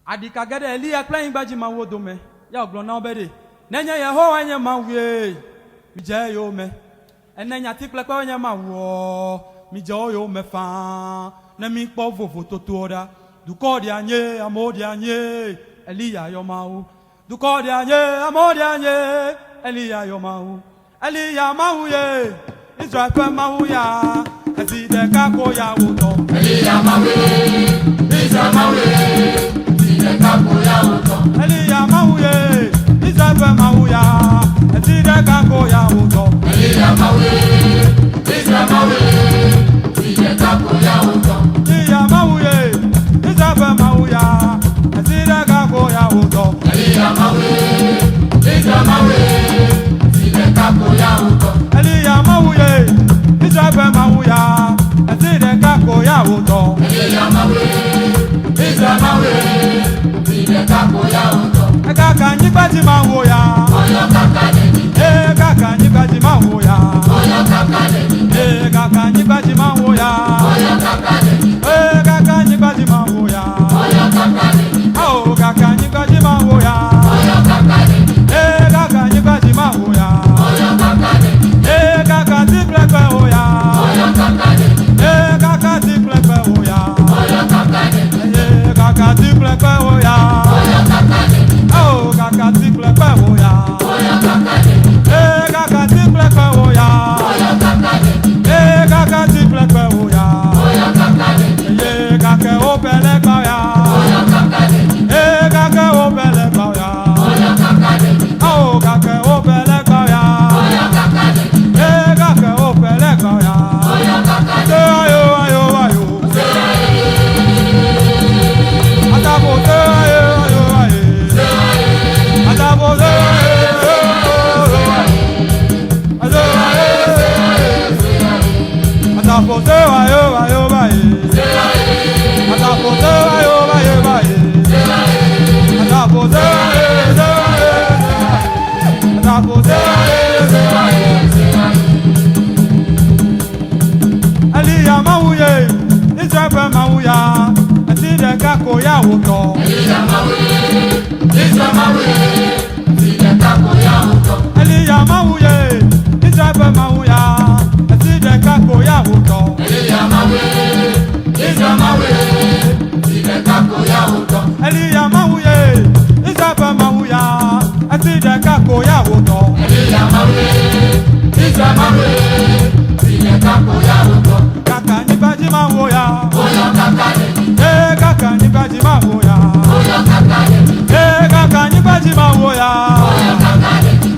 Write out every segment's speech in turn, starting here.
Adikagade Elia playing Bajima Wodome, Yaglo nobody. Nenya Yaho and your Mawi, Mijayo me, and then Yatikla and your Mawo, Mijoyo me fan, Nemi Povo Totora, Ducordianye, Amodianye, Elia Yomau, Ducordianye, Amodianye, Elia Yomau, Elia Mauye, Israel Mauya, Azide Kakoya Uto, Elia Maui, Israel Maui. Elia Mauye, Israel Mauya, Azide Kakoya Uto, Elia Maui, Israel Maui, Azide Kakoya Uto, Elia Mauye, Israel Mauya, Azide Kakoya Uto, Elia Maui, Israel Maui, Azide Kakoya Uto, Elia Mauye, Israel Mauya, Azide Kakoya Uto, Elia Maui, Israel Maui, Azide Kakoya Uto, Kaka Nipati Mauya, Oyo Kakademi, Kaka Nipati Mauya, Oyo Kakademi, Kaka Nipati Mauya, Oyo Kakademi, Kaka Nipati Mauya, Oyo Kakademi, Oh, Kaka Nipati Mauya, Oyo Kakademi, Kaka Nipati Mauya, Oyo Kakademi, Kaka Tiplekwe Oya, Oyo Kakademi, Kaka Tiplekwe Oya, Oyo Kakademi, Kaka Tiplekwe Oya, Oyo Kakademi, Oh, Kaka Tiplekwe Oya, Oyo Kakademi, Kaka Tiplekwe Oya, Oyo Kakademi, Kaka Tiplekwe Oya, Oyo Kakademi, Kaka Opelekwe Oya, Oyo Kakademi, Kaka Opelekwe Oya, Oyo Kakademi, Oh, Kaka Opelekwe Oya, Oyo Kakademi, Kaka Opelekwe Oya, Oyo Kakademi, Ayo, ayo, ayo, Atabo, ayo, ayo, ayo, Atabo, Elia Mauye, Israel Mauya, Azide Kakoya Uto, Elia Maui, Israel Maui, Azide Kakoya Uto, Elia Mauye, Israel Mauya, Azide Kakoya Uto, Elia Maui, Israel Maui, Azide Kakoya Uto, Elia Mauye, Israel Mauya, Azide Kakoya Uto, Elia Maui, Israel Maui, Azide Kakoya Uto, Kaka Nipaji Mauya, Oyo Kakademi, Kaka Nipaji Mauya, Oyo Kakademi, Kaka Nipaji Mauya, Oyo Kakademi,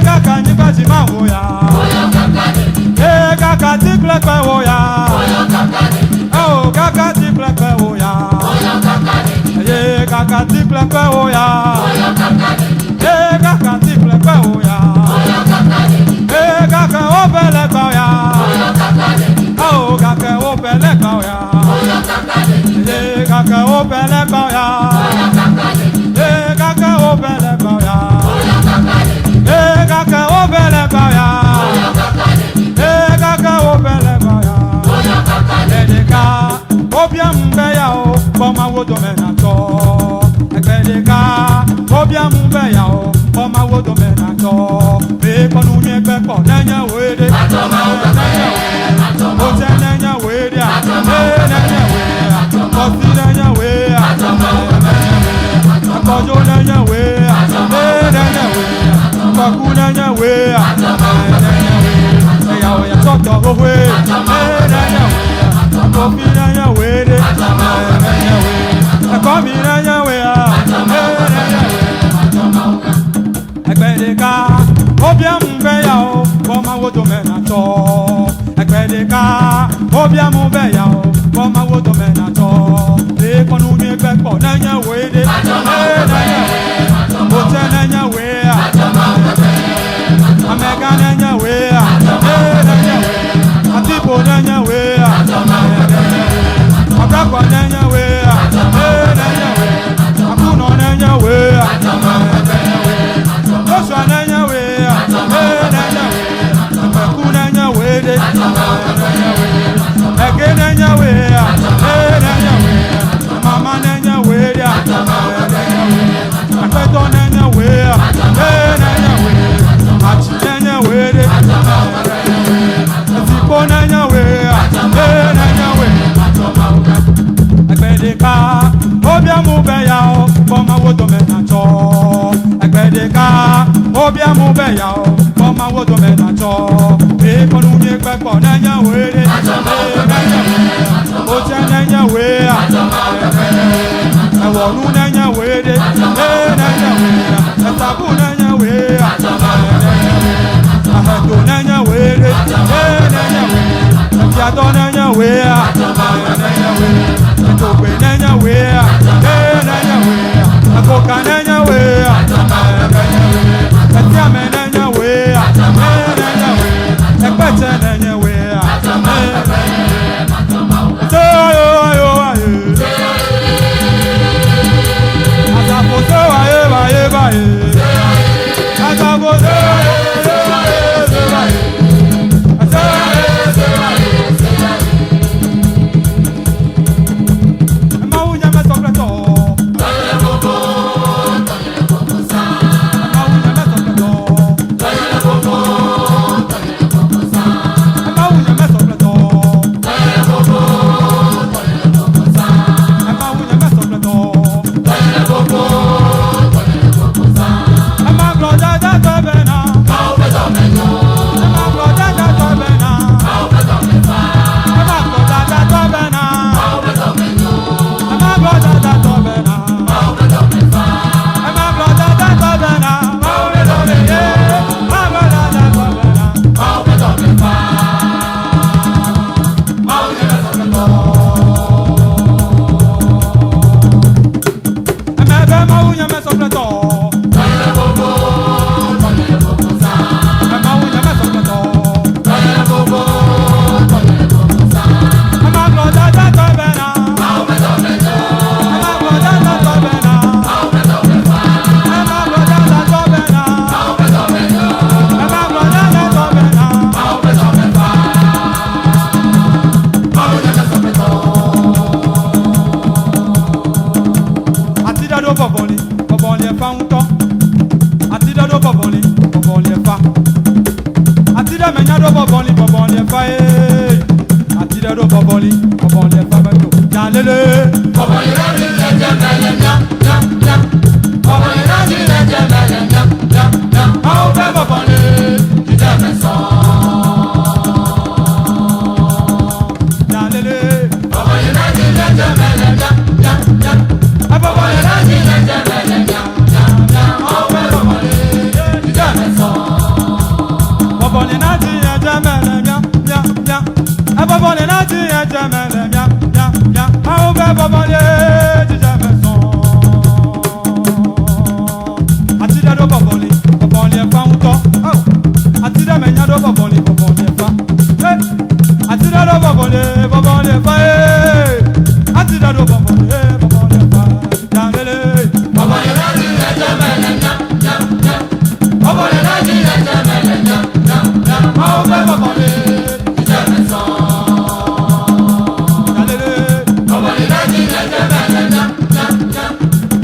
Kaka Nipaji Mauya, Oyo Kakademi, Kaka Tiplekwe Oya, Oyo Kakademi, Oh, Kaka Tiplekwe Oya, Oyo Kakademi, Kaka Tiplekwe Oya, Oyo Kakademi, Kaka Tiplekwe Oya, Oyo Kakademi, Kaka Opelekwe Oya, Oyo Kakademi, Oh, Kaka Opelekwe Oya, Oyo Kakademi, Kaka Opelekwe Oya, Oyo Kakademi, Kaka Opelekwe Oya, Oyo Kakademi, Kaka Opelekwe Oya, Oyo Kakademi, Kaka Opelekwe Oya, Oyo Kakademi, Edeka, Obiam Beya o, Boma Wodomenato, Edeka, Obiam Beya o, Boma Wodomenato, Bacon Unipepo, Nanya Wede, Atoma Ukakaya, Atoma Ote Nanya Wede, Nanya Wede, Kofi Nanya Wede, Atoma Ukakaya, Kojo Nanya Wede, Nanya Wede, Koku Nanya Wede, Nanya Wede, Yawe Soto Owe, Nanya Wede, Kofi Nanya Wede, Nanya Wede, Kofi Nanya Wede, Nanya Wede, Egbedeka, Obiam Beya o, Boma Wodomenato, Egbedeka, Obiam Beya o, Boma Wodomenato, Bacon Unipepo, Nanya Wede, Nanya Wede, Ote Nanya Wede, Amega Nanya Wede, Nanya Wede, Atipo Nanya Wede, Akakwa Nanya Wede, Nanya Wede, Akuno Nanya Wede, Joshua Nanya Wede, Nanya Wede, Meku Nanya Wede, Ege Nanya Wede, Nanya Wede, Mama Nanya Wede, ya o mo ma wo do me na cho e ko nu mi pe po na nya we re o je na nya we a e wo nu na nya we re e na nya we a ta bu na nya we a ha do na nya we re e na nya we a do na nya we a na nya we to pe na nya we a e na nya we a ko ka na nya we a Tia me na nya we a, na nya we, e pete na nya we a. So yo yo aye. Ata po so aye aye aye. Ata po so aye aye. Ata ma unya me sopleto.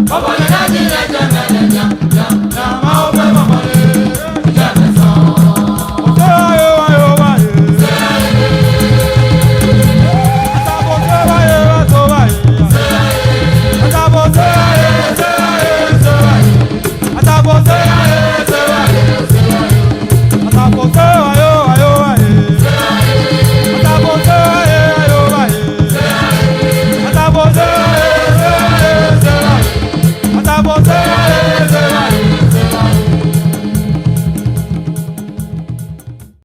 Baba,